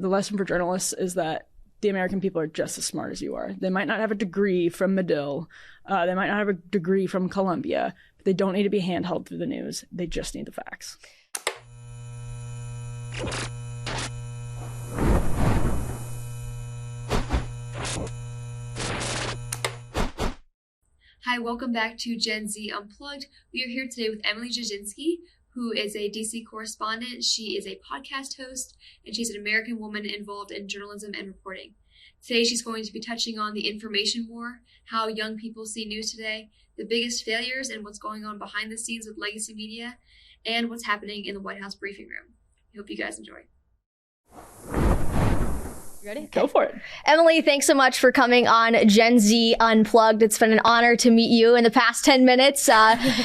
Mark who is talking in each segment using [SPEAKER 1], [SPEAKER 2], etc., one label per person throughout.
[SPEAKER 1] The lesson for journalists is that the American people are just as smart as you are. They might not have a degree from Medill. They might not have a degree from Columbia. But they don't need to be handheld through the news. They just need the facts.
[SPEAKER 2] Hi, welcome back to Gen Z Unplugged. We are here today with Emily Jashinsky, who is a DC correspondent. She is a podcast host, and she's an American woman involved in journalism and reporting. Today, she's going to be touching on the information war, how young people see news today, the biggest failures and what's going on behind the scenes with legacy media, and what's happening in the White House briefing room. I hope you guys enjoy.
[SPEAKER 3] Ready?
[SPEAKER 1] Go for it.
[SPEAKER 3] Emily, thanks so much for coming on Gen Z Unplugged. It's been an honor to meet you in the past 10 minutes.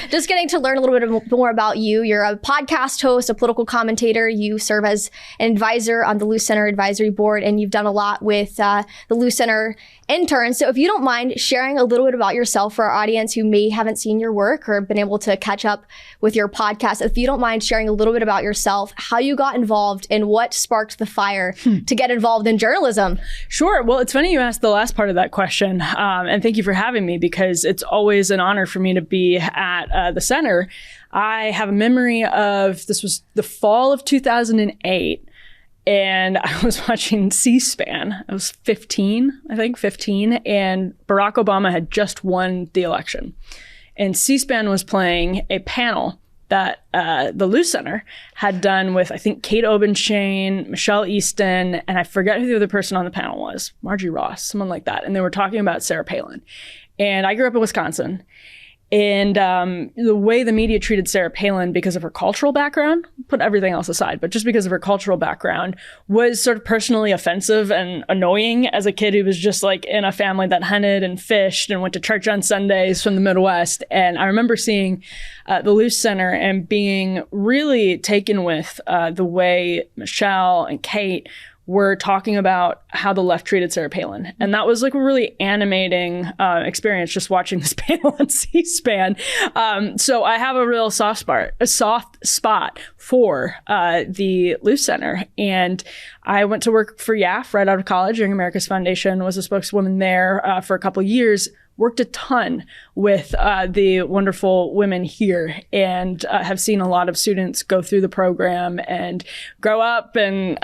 [SPEAKER 3] Just getting to learn a little bit more about you. You're a podcast host, a political commentator. You serve as an advisor on the Luce Center Advisory Board, and you've done a lot with the Luce Center interns. So if you don't mind sharing a little bit about yourself for our audience who may haven't seen your work or been able to catch up with your podcast, if you don't mind sharing a little bit about yourself, how you got involved and what sparked the fire to get involved in journalism.
[SPEAKER 1] Sure. Well, it's funny you asked the last part of that question. And thank you for having me, because it's always an honor for me to be at the center. I have a memory of, this was the fall of 2008. And I was watching C-SPAN. I was 15, and Barack Obama had just won the election. And C-SPAN was playing a panel that the Luce Center had done with, I think, Kate Obenshain, Michelle Easton, and I forget who the other person on the panel was, Margie Ross, someone like that. And they were talking about Sarah Palin. And I grew up in Wisconsin. And the way the media treated Sarah Palin because of her cultural background, put everything else aside, but just because of her cultural background, was sort of personally offensive and annoying as a kid who was just like in a family that hunted and fished and went to church on Sundays from the Midwest. And I remember seeing the Luce Center and being really taken with the way Michelle and Kate were talking about how the left treated Sarah Palin. And that was like a really animating experience, just watching this panel on C-SPAN. So I have a real soft spot for the Luce Center. And I went to work for YAF right out of college, Young America's Foundation, was a spokeswoman there for a couple of years. Worked a ton with the wonderful women here, and have seen a lot of students go through the program and grow up and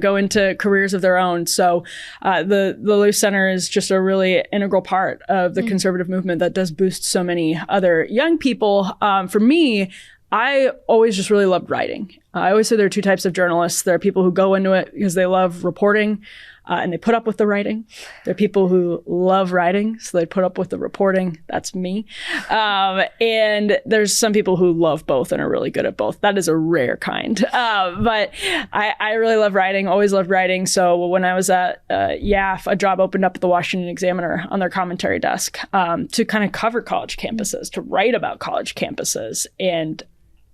[SPEAKER 1] go into careers of their own. So the Luce Center is just a really integral part of the conservative movement that does boost so many other young people. For me, I always just really loved writing. I always say there are two types of journalists. There are people who go into it because they love reporting, and they put up with the writing. There are people who love writing, so they put up with the reporting. That's me. And there's some people who love both and are really good at both. That is a rare kind. But I really love writing, always loved writing. So when I was at YAF, a job opened up at the Washington Examiner on their commentary desk to kind of cover college campuses, to write about college campuses. And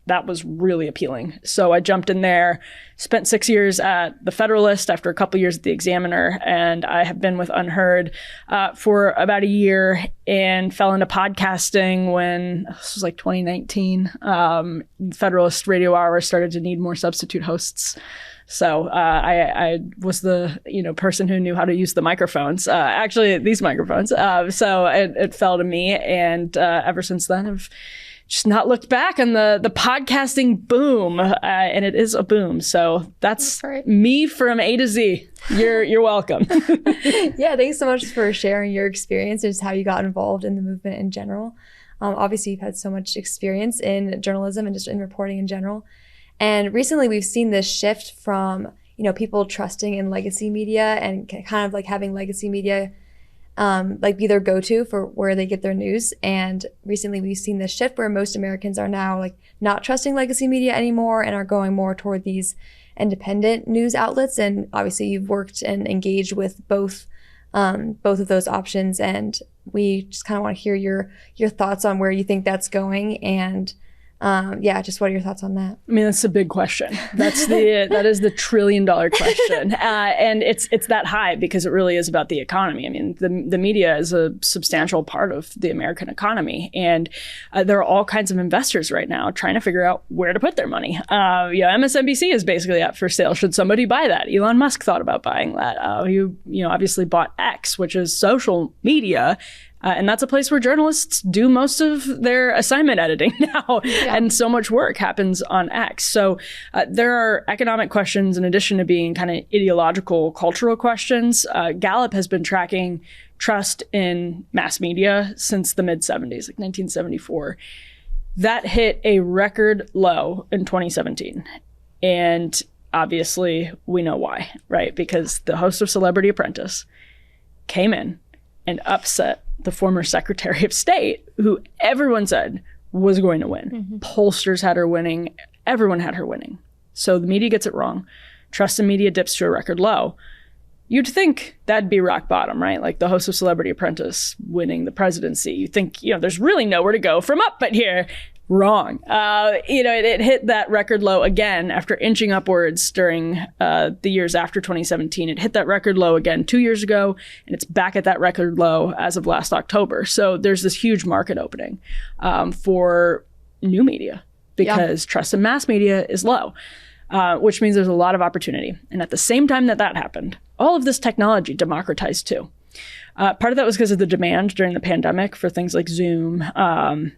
[SPEAKER 1] that was really appealing. So I jumped in there, spent 6 years at the Federalist after a couple years at the Examiner, and I have been with Unheard for about a year and fell into podcasting when, this was like 2019, Federalist Radio Hour started to need more substitute hosts. So I was the person who knew how to use the microphones, actually these microphones. So it fell to me, and ever since then I've just not looked back on the podcasting boom, and it is a boom. So that's right. Me from A to Z. You're welcome.
[SPEAKER 4] Yeah, thanks so much for sharing your experience and just how you got involved in the movement in general. Obviously, you've had so much experience in journalism and just in reporting in general. And recently, we've seen this shift from people trusting in legacy media and kind of like having legacy media be their go-to for where they get their news. And recently we've seen this shift where most Americans are now like not trusting legacy media anymore and are going more toward these independent news outlets. And obviously you've worked and engaged with both of those options. And we just kind of want to hear your thoughts on where you think that's going and Just what are your thoughts on that?
[SPEAKER 1] I mean, that's a big question. That is the $1 trillion question. And it's that high because it really is about the economy. I mean, the media is a substantial part of the American economy. And there are all kinds of investors right now trying to figure out where to put their money. MSNBC is basically up for sale. Should somebody buy that? Elon Musk thought about buying that. He obviously bought X, which is social media. And that's a place where journalists do most of their assignment editing now. Yeah. And so much work happens on X. So there are economic questions in addition to being kind of ideological, cultural questions. Gallup has been tracking trust in mass media since the mid-70s, like 1974. That hit a record low in 2017. And obviously we know why, right? Because the host of Celebrity Apprentice came in and upset the former Secretary of State, who everyone said was going to win. Mm-hmm. Pollsters had her winning. Everyone had her winning. So the media gets it wrong. Trust in media dips to a record low. You'd think that'd be rock bottom, right? Like the host of Celebrity Apprentice winning the presidency. You think, there's really nowhere to go from up but here. Wrong. It hit that record low again after inching upwards during the years after 2017. It hit that record low again 2 years ago, and it's back at that record low as of last October. So there's this huge market opening for new media because trust in mass media is low, which means there's a lot of opportunity. And at the same time that happened, all of this technology democratized too. Part of that was because of the demand during the pandemic for things like Zoom.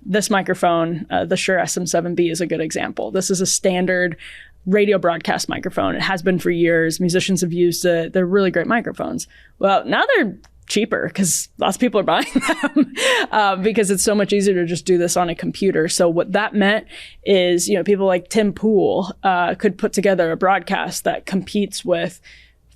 [SPEAKER 1] This microphone, the Shure SM7B is a good example. This is a standard radio broadcast microphone. It has been for years. Musicians have used it. They're really great microphones. Well, now they're cheaper because lots of people are buying them because it's so much easier to just do this on a computer. So what that meant is, people like Tim Pool could put together a broadcast that competes with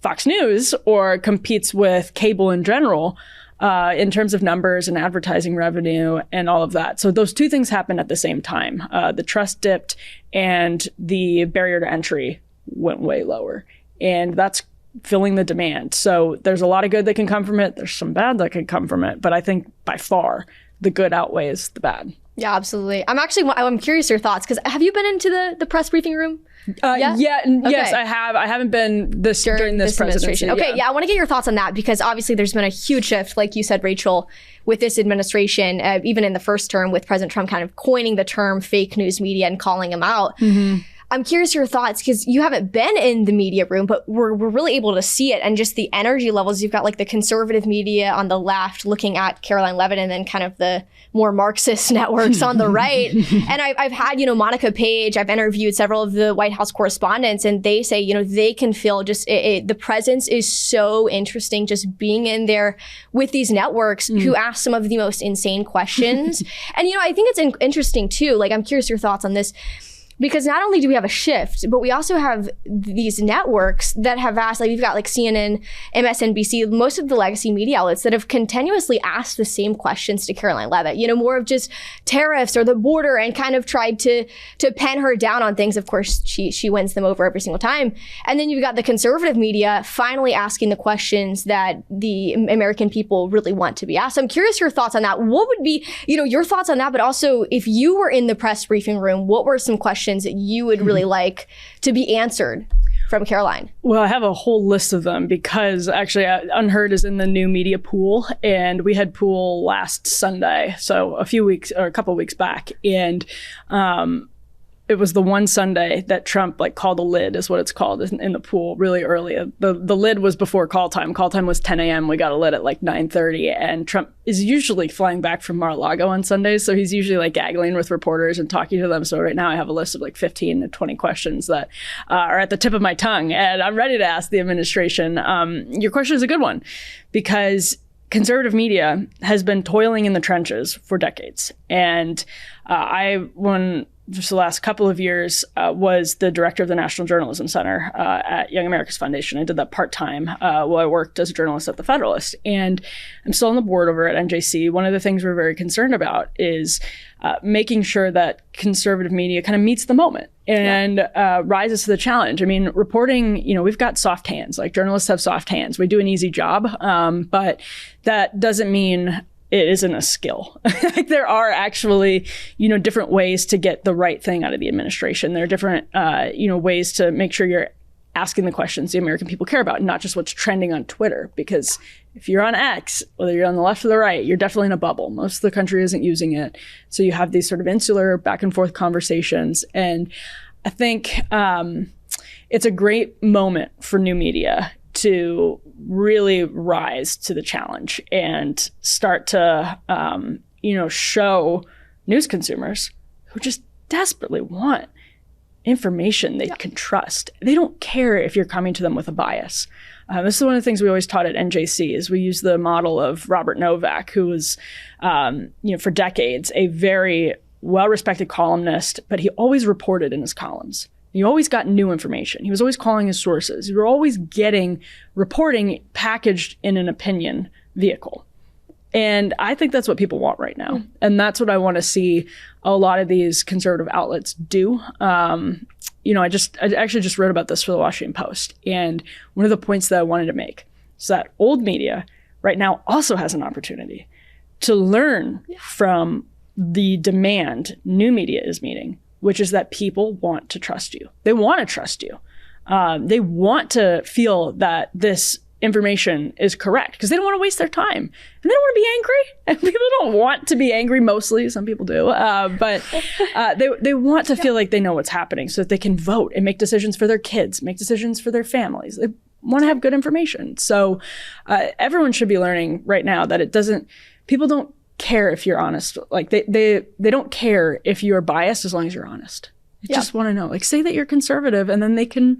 [SPEAKER 1] Fox News or competes with cable in general in terms of numbers and advertising revenue and all of that. So those two things happened at the same time. The trust dipped and the barrier to entry went way lower. And that's filling the demand. So there's a lot of good that can come from it. There's some bad that can come from it. But I think by far the good outweighs the bad.
[SPEAKER 3] Yeah, absolutely. I'm curious your thoughts because have you been into the press briefing room?
[SPEAKER 1] Yes, I have. I haven't been during this presidency.
[SPEAKER 3] Okay, I want to get your thoughts on that because obviously there's been a huge shift, like you said, Rachel, with this administration, even in the first term with President Trump kind of coining the term fake news media and calling them out. Mm-hmm. I'm curious your thoughts because you haven't been in the media room, but we're really able to see it and just the energy levels. You've got like the conservative media on the left looking at Caroline Leavitt and then kind of the more Marxist networks on the right. And I've had, Monica Page, I've interviewed several of the White House correspondents and they say, they can feel just the presence is so interesting just being in there with these networks who ask some of the most insane questions. And, I think it's interesting too. Like, I'm curious your thoughts on this. Because not only do we have a shift, but we also have these networks that have asked, like we've got like CNN, MSNBC, most of the legacy media outlets that have continuously asked the same questions to Caroline Leavitt, more of just tariffs or the border and kind of tried to pen her down on things. Of course, she wins them over every single time. And then you've got the conservative media finally asking the questions that the American people really want to be asked. I'm curious your thoughts on that. What would be, your thoughts on that? But also if you were in the press briefing room, what were some questions that you would really like to be answered from Caroline? Well,
[SPEAKER 1] I have a whole list of them because actually Unheard is in the new media pool and we had pool last Sunday. So a couple weeks back. And it was the one Sunday that Trump called a lid is what it's called in the pool really early. The lid was before call time. Call time was 10 a.m. We got a lid at 9:30 and Trump is usually flying back from Mar-a-Lago on Sundays. So he's usually gaggling with reporters and talking to them. So right now I have a list of 15 to 20 questions that are at the tip of my tongue and I'm ready to ask the administration. Your question is a good one because conservative media has been toiling in the trenches for decades. And just the last couple of years, was the director of the National Journalism Center at Young America's Foundation. I did that part-time while I worked as a journalist at The Federalist. And I'm still on the board over at NJC. One of the things we're very concerned about is making sure that conservative media kind of meets the moment and rises to the challenge. I mean, reporting, we've got soft hands. Journalists have soft hands. We do an easy job, but that doesn't mean it isn't a skill. Like there are actually, different ways to get the right thing out of the administration. There are different, ways to make sure you're asking the questions the American people care about, not just what's trending on Twitter. Because if you're on X, whether you're on the left or the right, you're definitely in a bubble. Most of the country isn't using it. So you have these sort of insular back and forth conversations. And I think it's a great moment for new media to really rise to the challenge and start to, show news consumers who just desperately want information they can trust. They don't care if you're coming to them with a bias. This is one of the things we always taught at NJC is we use the model of Robert Novak, who was, for decades, a very well-respected columnist, but he always reported in his columns. He always got new information. He was always calling his sources. You were always getting reporting packaged in an opinion vehicle. And I think that's what people want right now. And that's what I want to see a lot of these conservative outlets do. I actually just wrote about this for the Washington Post. And one of the points that I wanted to make is that old media right now also has an opportunity to learn from the demand new media is meeting, which is that people want to trust you. They want to trust you. They want to feel that this information is correct because they don't want to waste their time and they don't want to be angry. And people don't want to be angry mostly. Some people do. But they want to feel like they know what's happening so that they can vote and make decisions for their kids, make decisions for their families. They want to have good information. So everyone should be learning right now that people don't care if you're honest. Like they don't care if you're biased as long as you're honest. They just want to know, like, say that you're conservative and then they can,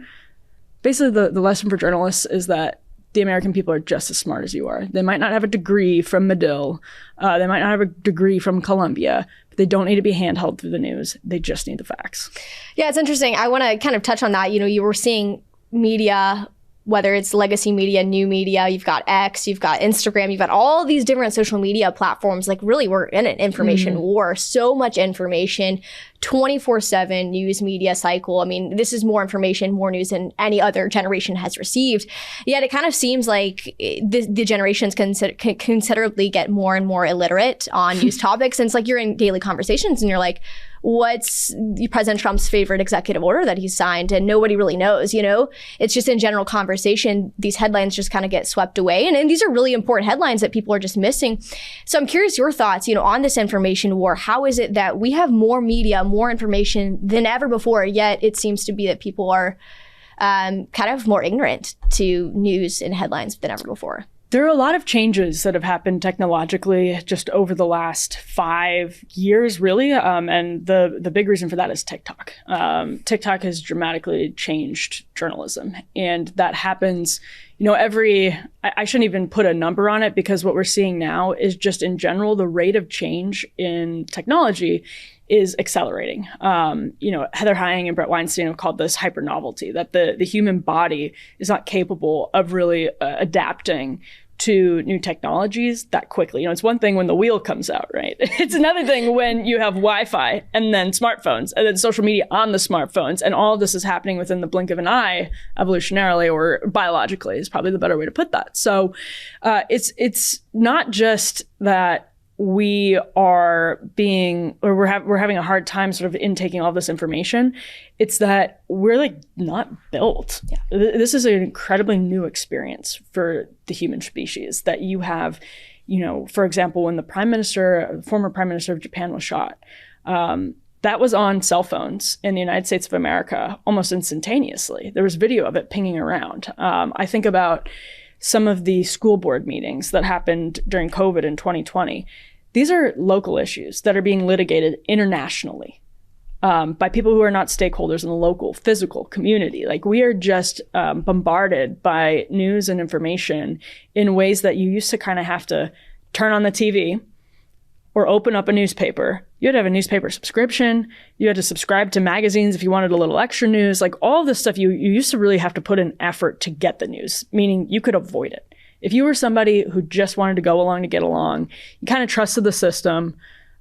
[SPEAKER 1] basically the lesson for journalists is that the American people are just as smart as you are. They might not have a degree from Medill. They might not have a degree from Columbia, but they don't need to be handheld through the news. They just need the facts.
[SPEAKER 3] Yeah, it's interesting. I want to kind of touch on that. You were seeing media, whether it's legacy media, new media, you've got X, you've got Instagram, you've got all these different social media platforms. Like really, we're in an information war. So much information, 24/7 news media cycle. I mean, this is more information, more news than any other generation has received. Yet it kind of seems like the generations considerably get more and more illiterate on news topics. And it's like you're in daily conversations and you're like, what's President Trump's favorite executive order that he signed? And nobody really knows, It's just in general conversation, these headlines just kind of get swept away. And these are really important headlines that people are just missing. So I'm curious your thoughts, on this information war. How is it that we have more media, more information than ever before, yet it seems to be that people are kind of more ignorant to news and headlines than ever before?
[SPEAKER 1] There are a lot of changes that have happened technologically just over the last 5 years, really. And the big reason for that is TikTok. TikTok has dramatically changed journalism. And that happens, I shouldn't even put a number on it because what we're seeing now is just in general, the rate of change in technology is accelerating. Heather Heying and Brett Weinstein have called this hyper-novelty, that the human body is not capable of really adapting to new technologies that quickly. It's one thing when the wheel comes out, right? It's another thing when you have Wi-Fi and then smartphones and then social media on the smartphones. And all of this is happening within the blink of an eye, evolutionarily or biologically is probably the better way to put that. So it's not just that we're having a hard time sort of intaking all this information. It's that we're like not built. Yeah. This is an incredibly new experience for the human species that you have, for example, when the former prime minister of Japan was shot, that was on cell phones in the United States of America almost instantaneously. There was video of it pinging around. I think about some of the school board meetings that happened during COVID in 2020. These are local issues that are being litigated internationally by people who are not stakeholders in the local physical community. Like we are just bombarded by news and information in ways that you used to kind of have to turn on the TV or open up a newspaper. You had to have a newspaper subscription. You had to subscribe to magazines if you wanted a little extra news. Like all this stuff, you used to really have to put in effort to get the news, meaning you could avoid it. If you were somebody who just wanted to go along to get along, you kind of trusted the system,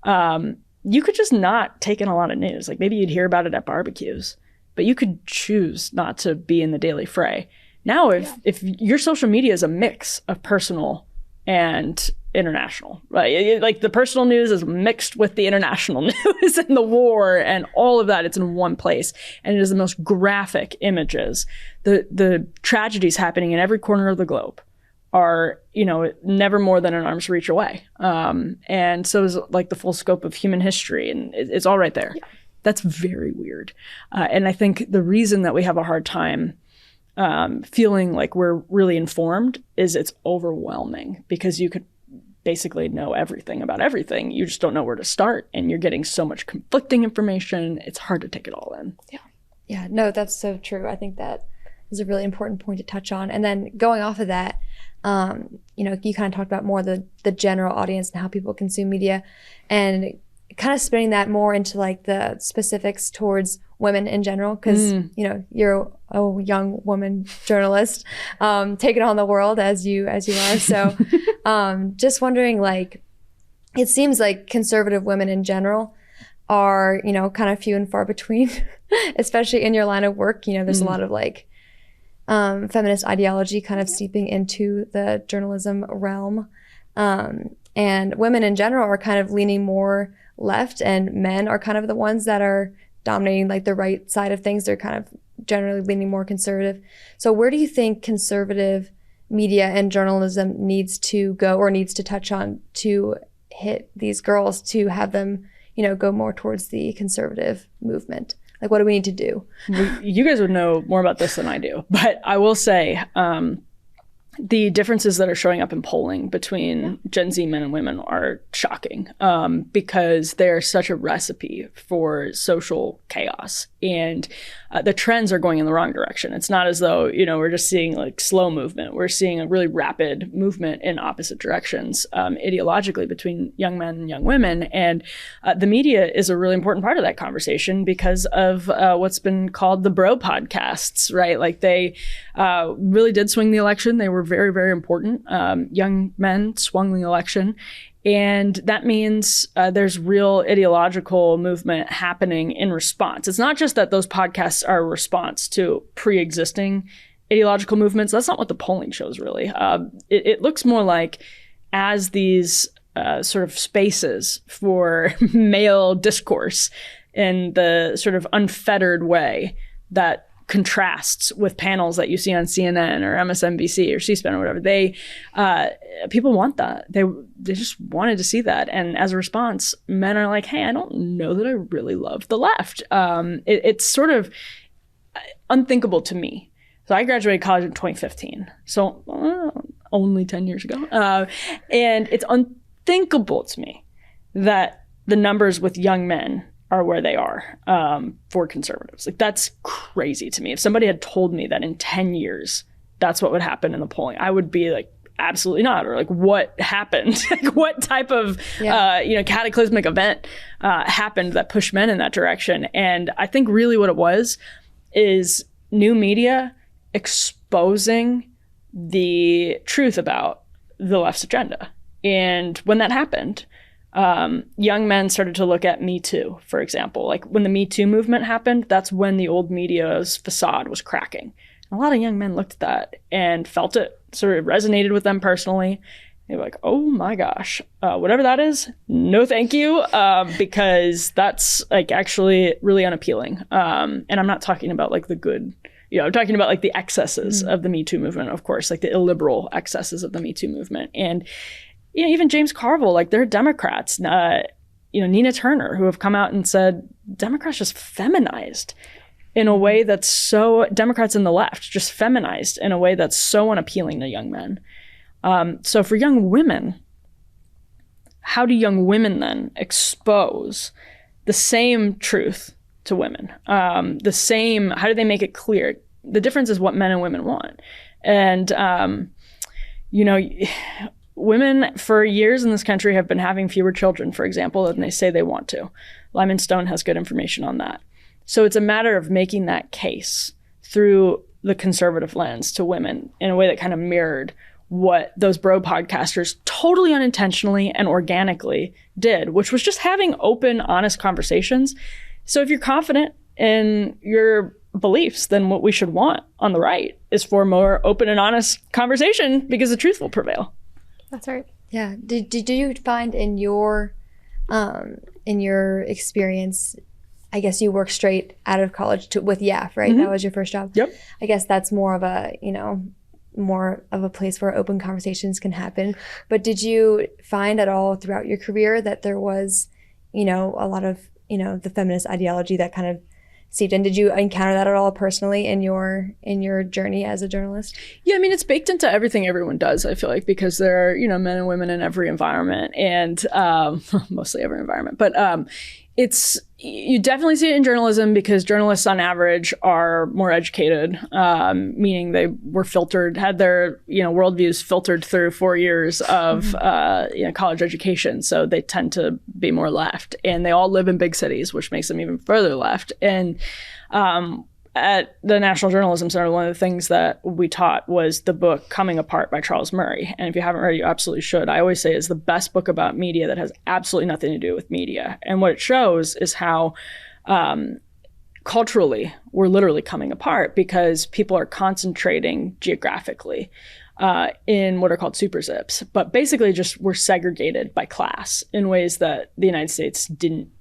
[SPEAKER 1] you could just not take in a lot of news. Like maybe you'd hear about it at barbecues, but you could choose not to be in the daily fray. Now, if your social media is a mix of personal and international, right? Like the personal news is mixed with the international news and the war and all of that. It's in one place. And it is the most graphic images. The tragedies happening in every corner of the globe are, never more than an arm's reach away. And so is like the full scope of human history, and it's all right there. Yeah. That's very weird. And I think the reason that we have a hard time feeling like we're really informed is it's overwhelming, because you could basically know everything about everything. You just don't know where to start, and you're getting so much conflicting information. It's hard to take it all in.
[SPEAKER 4] Yeah. Yeah, no, that's so true. I think that is a really important point to touch on. And then going off of that, you kind of talked about more the general audience and how people consume media, and kind of spinning that more into like the specifics towards women in general, because you're a young woman journalist, taking on the world as you are. So just wondering, like, it seems like conservative women in general are kind of few and far between, especially in your line of work. There's a lot of like feminist ideology kind of seeping into the journalism realm, and women in general are kind of leaning more left, and men are kind of the ones that are dominating like the right side of things. They're kind of generally leaning more conservative. So where do you think conservative media and journalism needs to go, or needs to touch on, to hit these girls, to have them go more towards the conservative movement? Like, what do we need to do?
[SPEAKER 1] You guys would know more about this than I do, but I will say the differences that are showing up in polling between Gen Z men and women are shocking, because they're such a recipe for social chaos, and the trends are going in the wrong direction. It's not as though, we're just seeing like slow movement. We're seeing a really rapid movement in opposite directions, ideologically, between young men and young women. And the media is a really important part of that conversation, because of what's been called the bro podcasts, right? Like they really did swing the election. They were very, very important. Young men swung the election. And that means there's real ideological movement happening in response. It's not just that those podcasts are a response to pre-existing ideological movements. That's not what the polling shows, really. It looks more like, as these sort of spaces for male discourse in the sort of unfettered way that contrasts with panels that you see on CNN or MSNBC or C-SPAN or whatever. People want that. They just wanted to see that. And as a response, men are like, hey, I don't know that I really love the left. It's sort of unthinkable to me. So I graduated college in 2015. So only 10 years ago. And it's unthinkable to me that the numbers with young men are where they are for conservatives. Like, that's crazy to me. If somebody had told me that in 10 years, that's what would happen in the polling, I would be like, absolutely not. Or like, what happened? Like, what type of, cataclysmic event happened that pushed men in that direction? And I think really what it was is new media exposing the truth about the left's agenda. And when that happened, young men started to look at Me Too, for example. Like when the Me Too movement happened, that's when the old media's facade was cracking. And a lot of young men looked at that and felt it sort of resonated with them personally. They were like, oh my gosh, whatever that is, no thank you, because that's like actually really unappealing. And I'm not talking about like the good, I'm talking about like the excesses of the Me Too movement, of course, like the illiberal excesses of the Me Too movement. And even James Carville, like they're Democrats, Nina Turner, who have come out and said Democrats just feminized in a way that's so, Democrats in the left just feminized in a way that's so unappealing to young men. So for young women, how do young women then expose the same truth to women? How do they make it clear? The difference is what men and women want. And, women for years in this country have been having fewer children, for example, than they say they want to. Lyman Stone has good information on that. So it's a matter of making that case through the conservative lens to women in a way that kind of mirrored what those bro podcasters totally unintentionally and organically did, which was just having open, honest conversations. So if you're confident in your beliefs, then what we should want on the right is for more open and honest conversation, because the truth will prevail.
[SPEAKER 4] That's right. Yeah. Did you find in your experience, I guess you worked straight out of college with YAF, right? That was your first job.
[SPEAKER 1] Yep.
[SPEAKER 4] I guess that's more of a, more of a place where open conversations can happen. But did you find at all throughout your career that there was, a lot of, the feminist ideology that kind of seeped in? Did you encounter that at all personally in your journey as a journalist? Yeah,
[SPEAKER 1] I mean, it's baked into everything everyone does, I feel like, because there are, men and women in every environment, and mostly every environment. But you definitely see it in journalism, because journalists on average are more educated, meaning they were had their, worldviews filtered through 4 years of, college education. So they tend to be more left, and they all live in big cities, which makes them even further left. And, at the National Journalism Center, one of the things that we taught was the book Coming Apart by Charles Murray. And if you haven't read it, you absolutely should. I always say it's the best book about media that has absolutely nothing to do with media. And what it shows is how culturally we're literally coming apart, because people are concentrating geographically in what are called super zips. But basically just we're segregated by class in ways that the United States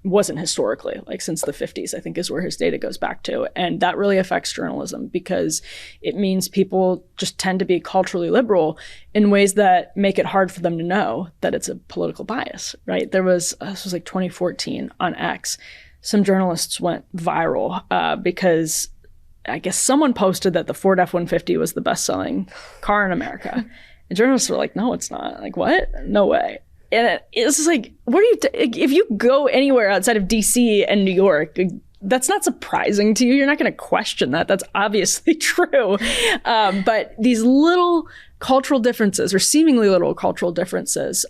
[SPEAKER 1] wasn't historically, like since the 50s, I think is where his data goes back to. And that really affects journalism, because it means people just tend to be culturally liberal in ways that make it hard for them to know that it's a political bias, right? This was like 2014 on X. Some journalists went viral because I guess someone posted that the Ford F-150 was the best-selling car in America. And journalists were like, no, it's not. Like, what? No way. And it's just like, what do you if you go anywhere outside of D.C. and New York, that's not surprising to you. You're not going to question that. That's obviously true. But these little cultural differences, or seemingly little cultural differences,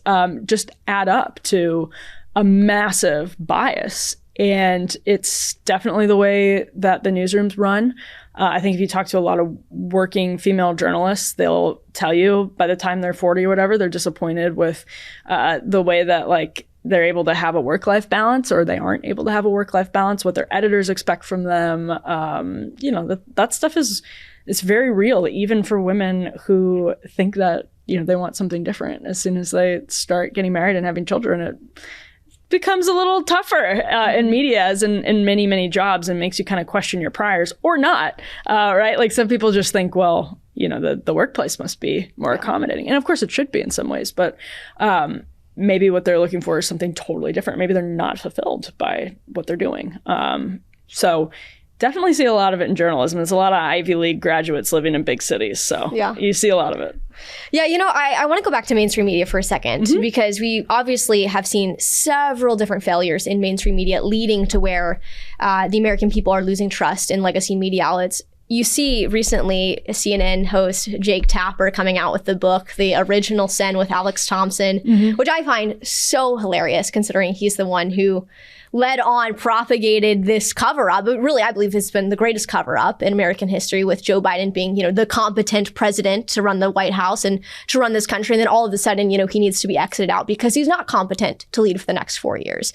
[SPEAKER 1] just add up to a massive bias. And it's definitely the way that the newsrooms run. I think if you talk to a lot of working female journalists, they'll tell you by the time they're 40 or whatever, they're disappointed with the way that they're able to have a work-life balance, or they aren't able to have a work-life balance, what their editors expect from them. That stuff it's very real, even for women who think that, they want something different. As soon as they start getting married and having children, it becomes a little tougher in media, as in many, many jobs, and makes you kind of question your priors, or not, right? Like some people just think, well, the workplace must be more accommodating. And of course it should be in some ways, but maybe what they're looking for is something totally different. Maybe they're not fulfilled by what they're doing. So definitely see a lot of it in journalism. There's a lot of Ivy League graduates living in big cities. So you see a lot of it.
[SPEAKER 3] Yeah, I want to go back to mainstream media for a second, because we obviously have seen several different failures in mainstream media leading to where the American people are losing trust in legacy media outlets. You see recently CNN host Jake Tapper coming out with the book, The Original Sin with Alex Thompson, which I find so hilarious, considering he's the one who led on, propagated this cover-up. But really, I believe it's been the greatest cover-up in American history, with Joe Biden being, the competent president to run the White House and to run this country. And then all of a sudden, he needs to be exited out because he's not competent to lead for the next 4 years.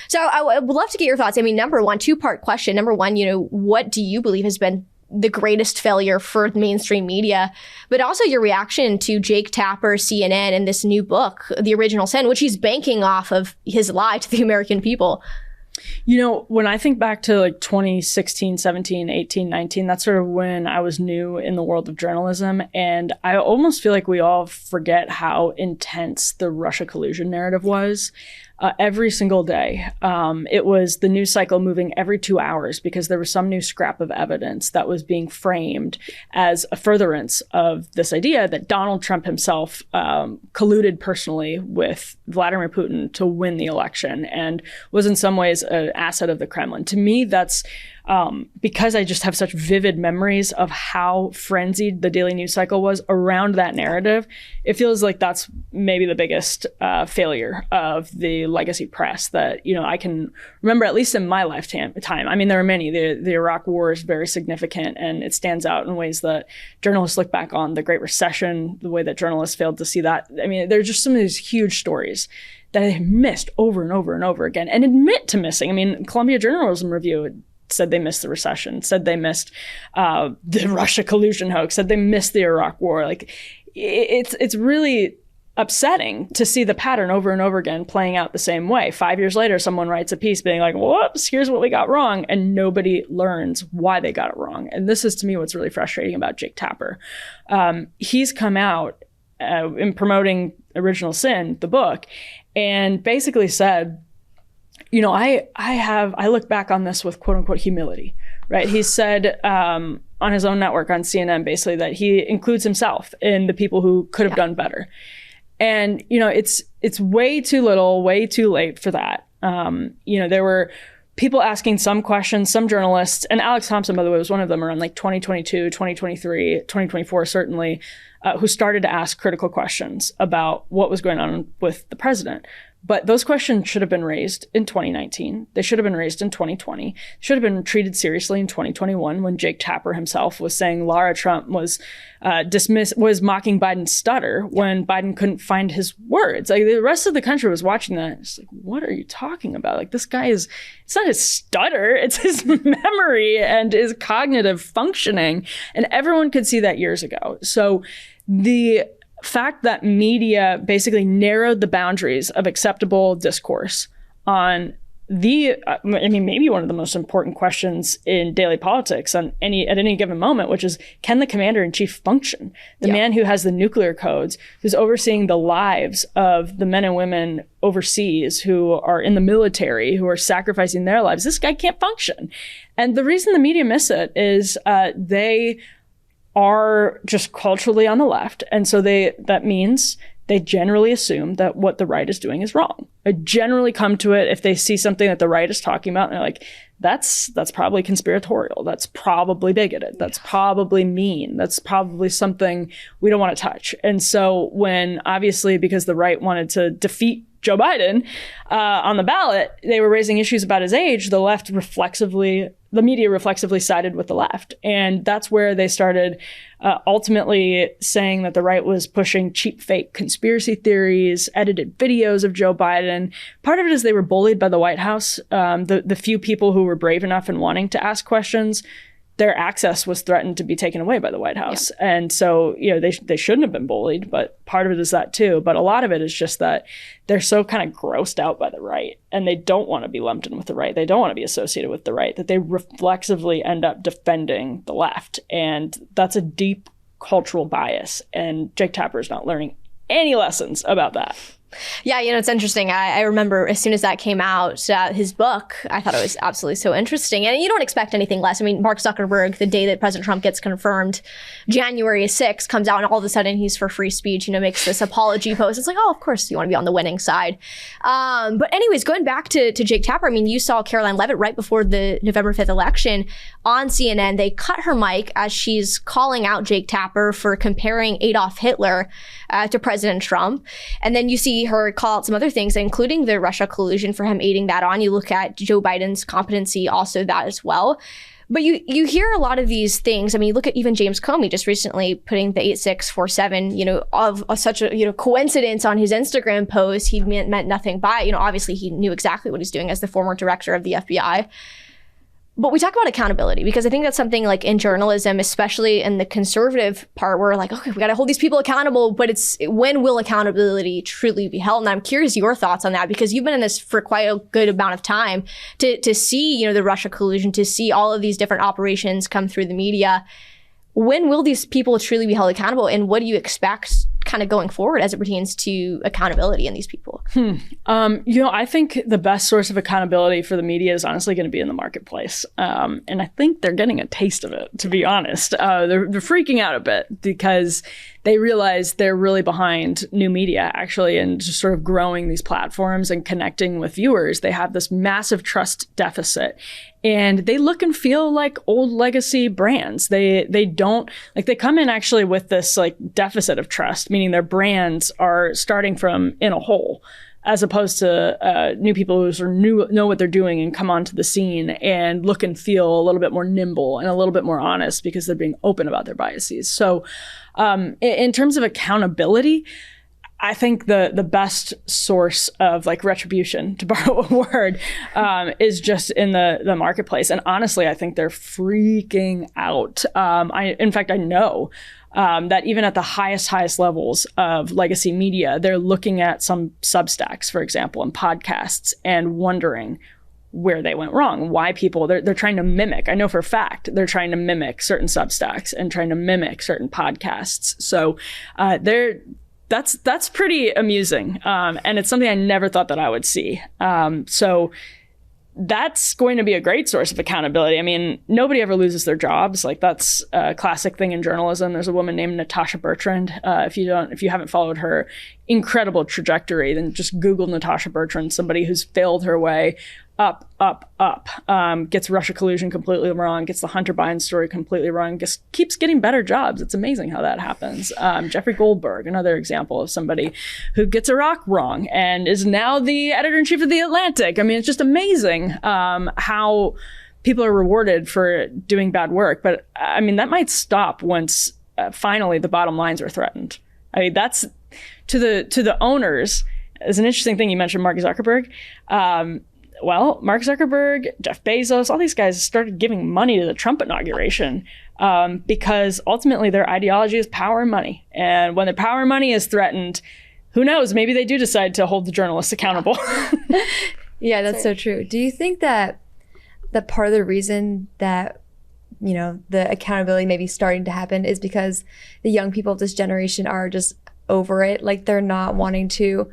[SPEAKER 3] So I would love to get your thoughts. I mean, number one, two-part question. Number one, what do you believe has been the greatest failure for mainstream media, but also your reaction to Jake Tapper, CNN, and this new book, The Original Sin, which he's banking off of his lie to the American people.
[SPEAKER 1] When I think back to 2016, 17, 18, 19, that's sort of when I was new in the world of journalism. And I almost feel like we all forget how intense the Russia collusion narrative was. Every single day. It was the news cycle moving every 2 hours, because there was some new scrap of evidence that was being framed as a furtherance of this idea that Donald Trump himself colluded personally with Vladimir Putin to win the election, and was in some ways an asset of the Kremlin. To me, that's because I just have such vivid memories of how frenzied the daily news cycle was around that narrative. It feels like that's maybe the biggest failure of the legacy press that, I can remember, at least in my lifetime. I mean, there are many. The Iraq War is very significant, and it stands out in ways that journalists look back on. The Great Recession, the way that journalists failed to see that. I mean, there's just some of these huge stories that I missed over and over and over again, and admit to missing. I mean, Columbia Journalism Review said they missed the recession, said they missed the Russia collusion hoax, said they missed the Iraq War. Like, it's really upsetting to see the pattern over and over again playing out the same way. 5 years later, someone writes a piece being like, whoops, here's what we got wrong. And nobody learns why they got it wrong. And this is, to me, what's really frustrating about Jake Tapper. He's come out in promoting Original Sin, the book, and basically said, you know, I look back on this with quote unquote humility, right? He said on his own network on CNN, basically, that he includes himself in the people who could have done better. And, you know, it's way too little, way too late for that. You know, there were people asking some questions, some journalists, and Alex Thompson, by the way, was one of them around like 2022, 2023, 2024, certainly, who started to ask critical questions about what was going on with the president. But those questions should have been raised in 2019. They should have been raised in 2020. Should have been treated seriously in 2021 when Jake Tapper himself was saying Lara Trump was mocking Biden's stutter when Biden couldn't find his words. Like, the rest of the country was watching that. It's like, what are you talking about? Like, this guy it's not his stutter, it's his memory and his cognitive functioning. And everyone could see that years ago. So the fact that media basically narrowed the boundaries of acceptable discourse on maybe one of the most important questions in daily politics at any given moment, which is, can the commander-in-chief function? The man who has the nuclear codes, who's overseeing the lives of the men and women overseas who are in the military, who are sacrificing their lives. This guy can't function. And the reason the media miss it is they are just culturally on the left. And so that means they generally assume that what the right is doing is wrong. They generally come to it if they see something that the right is talking about, and they're like, that's probably conspiratorial. That's probably bigoted. That's probably mean. That's probably something we don't want to touch. And so when, obviously, because the right wanted to defeat Joe Biden on the ballot, they were raising issues about his age, the media reflexively sided with the left. And that's where they started ultimately saying that the right was pushing cheap, fake conspiracy theories, edited videos of Joe Biden. Part of it is they were bullied by the White House. The few people who were brave enough and wanting to ask questions, their access was threatened to be taken away by the White House. Yeah. And so, you know, they shouldn't have been bullied, but part of it is that too. But a lot of it is just that they're so kind of grossed out by the right, and they don't want to be lumped in with the right. They don't want to be associated with the right, that they reflexively end up defending the left. And that's a deep cultural bias. And Jake Tapper is not learning any lessons about that.
[SPEAKER 3] Yeah, you know, it's interesting. I remember as soon as that came out, his book, I thought it was absolutely so interesting. And you don't expect anything less. I mean, Mark Zuckerberg, the day that President Trump gets confirmed, January 6th, comes out and all of a sudden he's for free speech, you know, makes this apology post. It's like, oh, of course you want to be on the winning side. But anyways, going back to Jake Tapper, I mean, you saw Caroline Leavitt right before the November 5th election on CNN. They cut her mic as she's calling out Jake Tapper for comparing Adolf Hitler to President Trump. And then you see her call out some other things, including the Russia collusion for him aiding that on. You look at Joe Biden's competency, also that as well. But you hear a lot of these things. I mean, you look at even James Comey just recently putting the 8647, you know, of such a, you know, coincidence on his Instagram post. He meant nothing by it. You know, obviously he knew exactly what he's doing as the former director of the FBI. But we talk about accountability because I think that's something like in journalism, especially in the conservative part, where like, okay, we got to hold these people accountable, but it's when will accountability truly be held? And I'm curious your thoughts on that, because you've been in this for quite a good amount of time to see, you know, the Russia collusion, to see all of these different operations come through the media. When will these people truly be held accountable? And what do you expect kind of going forward as it pertains to accountability in these people?
[SPEAKER 1] You know, I think the best source of accountability for the media is honestly going to be in the marketplace. And I think they're getting a taste of it, to be honest. They're freaking out a bit because they realize they're really behind new media, actually, and just sort of growing these platforms and connecting with viewers. They have this massive trust deficit. And they look and feel like old legacy brands. They don't, like, they come in actually with this like deficit of trust, meaning their brands are starting from in a hole, as opposed to new people who sort of know what they're doing and come onto the scene and look and feel a little bit more nimble and a little bit more honest because they're being open about their biases. So in terms of accountability, I think the best source of like retribution, to borrow a word, is just in the marketplace. And honestly, I think they're freaking out. In fact, I know that even at the highest levels of legacy media, they're looking at some Substacks, for example, and podcasts and wondering where they went wrong, why people, they're trying to mimic. I know for a fact they're trying to mimic certain Substacks and trying to mimic certain podcasts. So that's pretty amusing. And it's something I never thought that I would see. So that's going to be a great source of accountability. I mean, nobody ever loses their jobs. Like, that's a classic thing in journalism. There's a woman named Natasha Bertrand. If you haven't followed her incredible trajectory, then just Google Natasha Bertrand, somebody who's failed her way up, gets Russia collusion completely wrong, gets the Hunter Biden story completely wrong, just keeps getting better jobs. It's amazing how that happens. Jeffrey Goldberg, another example of somebody who gets Iraq wrong and is now the editor-in-chief of The Atlantic. I mean, it's just amazing how people are rewarded for doing bad work. But I mean, that might stop once finally the bottom lines are threatened. I mean, that's to the owners. It's an interesting thing you mentioned, Mark Zuckerberg. Well, Mark Zuckerberg, Jeff Bezos, all these guys started giving money to the Trump inauguration because ultimately their ideology is power and money. And when the power and money is threatened, who knows? Maybe they do decide to hold the journalists accountable.
[SPEAKER 4] Yeah, that's so true. Do you think that part of the reason that, you know, the accountability may be starting to happen is because the young people of this generation are just over it? Like, they're not wanting to...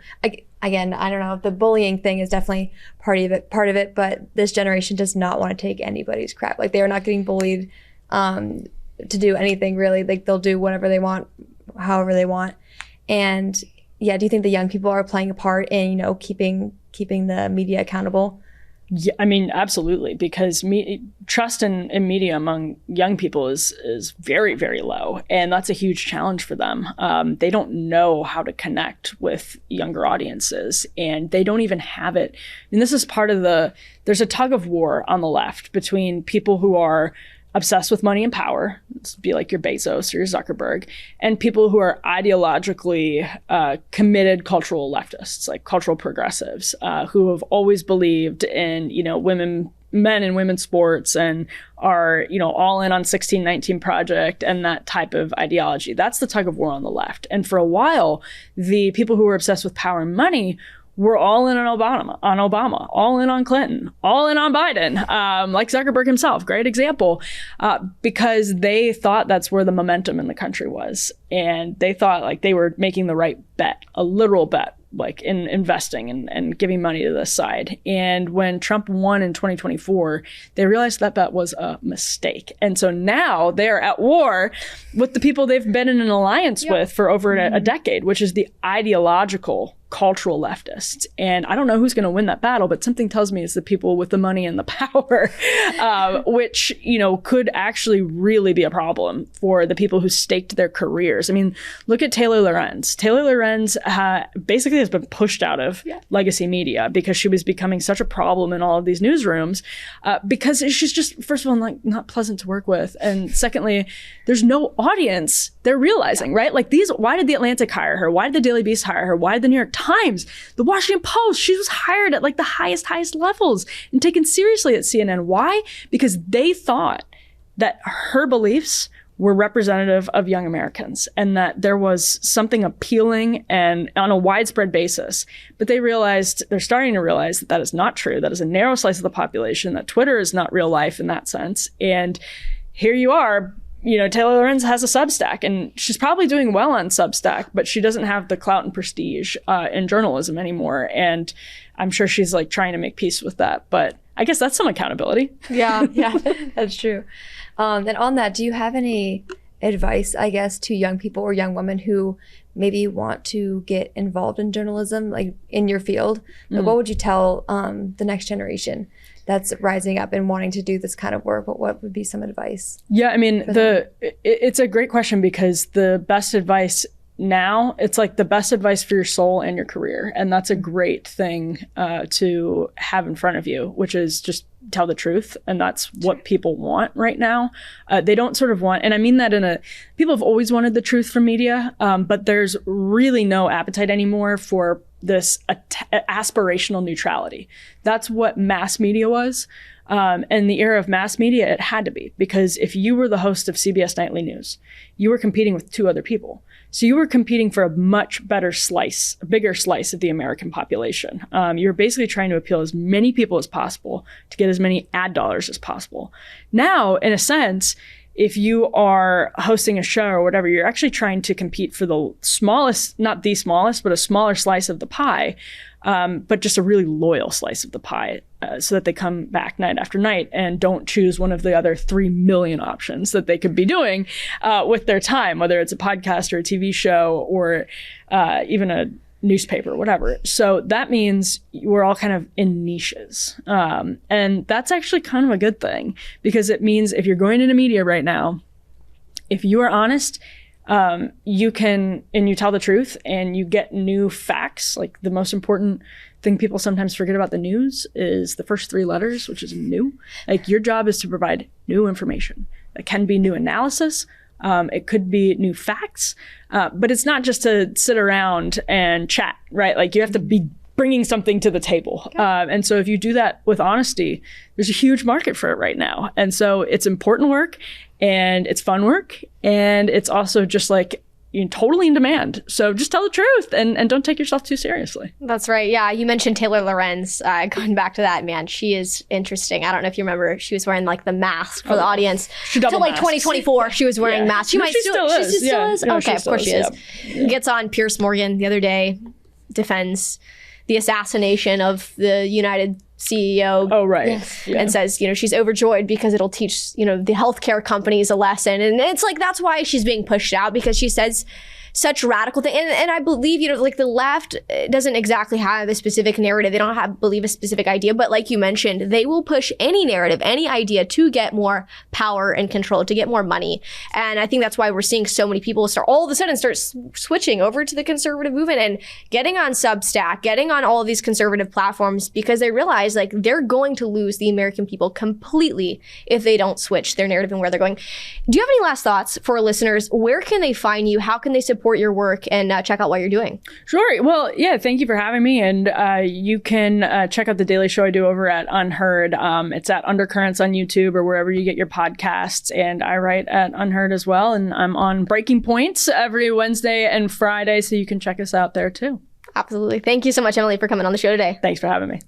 [SPEAKER 4] Again, I don't know, the bullying thing is definitely part of it, but this generation does not want to take anybody's crap. Like, they are not getting bullied to do anything, really. Like, they'll do whatever they want, however they want. And yeah, do you think the young people are playing a part in, you know, keeping the media accountable?
[SPEAKER 1] Yeah, I mean, absolutely, because trust in media among young people is very, very low, and that's a huge challenge for them. They don't know how to connect with younger audiences, and they don't even have it. And this is part of there's a tug of war on the left between people who are obsessed with money and power, be like your Bezos or your Zuckerberg, and people who are ideologically committed cultural leftists, like cultural progressives, who have always believed in, you know, men and women's sports and are, you know, all in on 1619 Project and that type of ideology. That's the tug of war on the left. And for a while, the people who were obsessed with power and money were all in on Obama, all in on Clinton, all in on Biden, like Zuckerberg himself, great example, because they thought that's where the momentum in the country was. And they thought like they were making the right bet, a literal bet, like in investing and giving money to this side. And when Trump won in 2024, they realized that bet was a mistake. And so now they're at war with the people they've been in an alliance with for over a decade, which is the ideological cultural leftists. And I don't know who's going to win that battle, but something tells me it's the people with the money and the power, which, you know, could actually really be a problem for the people who staked their careers. I mean, look at Taylor Lorenz. Taylor Lorenz basically has been pushed out of legacy media because she was becoming such a problem in all of these newsrooms because she's just, first of all, like not pleasant to work with. And secondly, there's no audience. They're realizing, right? Like why did The Atlantic hire her? Why did the Daily Beast hire her? Why did the New York Times, the Washington Post? She was hired at like the highest levels and taken seriously at CNN. Why? Because they thought that her beliefs were representative of young Americans and that there was something appealing and on a widespread basis. But they're starting to realize that is not true. That is a narrow slice of the population, that Twitter is not real life in that sense. And here you are, you know, Taylor Lorenz has a Substack and she's probably doing well on Substack, but she doesn't have the clout and prestige in journalism anymore. And I'm sure she's like trying to make peace with that. But I guess that's some accountability.
[SPEAKER 4] Yeah, that's true. And on that, do you have any advice, I guess, to young people or young women who maybe want to get involved in journalism, like in your field? Like, what would you tell the next generation that's rising up and wanting to do this kind of work? What would be some advice? Yeah, I mean,
[SPEAKER 1] it's a great question because the best advice now, it's like the best advice for your soul and your career. And that's a great thing to have in front of you, which is just tell the truth. And that's what people want right now. They don't sort of want, and I mean that people have always wanted the truth from media, but there's really no appetite anymore for this aspirational neutrality. That's what mass media was. In the era of mass media, it had to be, because if you were the host of CBS Nightly News, you were competing with 2 other people. So you were competing for a much better slice, a bigger slice of the American population. You were basically trying to appeal as many people as possible to get as many ad dollars as possible. Now, in a sense, if you are hosting a show or whatever, you're actually trying to compete for the smallest, not the smallest, but a smaller slice of the pie, but just a really loyal slice of the pie, so that they come back night after night and don't choose one of the other 3 million options that they could be doing with their time, whether it's a podcast or a TV show or even a newspaper, whatever. So that means we're all kind of in niches. And that's actually kind of a good thing, because it means if you're going into media right now, if you are honest, you can, and you tell the truth and you get new facts. Like, the most important thing people sometimes forget about the news is the first 3 letters, which is new. Like, your job is to provide new information. It can be new analysis. It could be new facts, but it's not just to sit around and chat, right? Like, you have to be bringing something to the table. And so if you do that with honesty, there's a huge market for it right now. And so it's important work, and it's fun work, and it's also just like, totally in demand. So just tell the truth and don't take yourself too seriously.
[SPEAKER 3] That's right. Yeah. You mentioned Taylor Lorenz. Going back to that, man, she is interesting. I don't know if you remember, she was wearing like the mask for the audience. Until like 2024, she was wearing masks. She still is. Okay, of course she is. Gets on Piers Morgan the other day, defends the assassination of the United CEO.
[SPEAKER 1] Oh, right. Yes.
[SPEAKER 3] And says, she's overjoyed because it'll teach, the healthcare companies a lesson. And it's like, that's why she's being pushed out, because she says such radical things. And I believe, like, the left doesn't exactly have a specific narrative. They don't believe a specific idea. But like you mentioned, they will push any narrative, any idea to get more power and control, to get more money. And I think that's why we're seeing so many people all of a sudden start switching over to the conservative movement and getting on Substack, getting on all of these conservative platforms, because they realize, like, they're going to lose the American people completely if they don't switch their narrative and where they're going. Do you have any last thoughts for our listeners? Where can they find you? How can they support your work and check out what you're doing?
[SPEAKER 1] Sure. Well, yeah, thank you for having me. And you can check out the daily show I do over at Unheard. It's at Undercurrents on YouTube or wherever you get your podcasts. And I write at Unheard as well. And I'm on Breaking Points every Wednesday and Friday, so you can check us out there too.
[SPEAKER 3] Absolutely. Thank you so much, Emily, for coming on the show today.
[SPEAKER 1] Thanks for having me.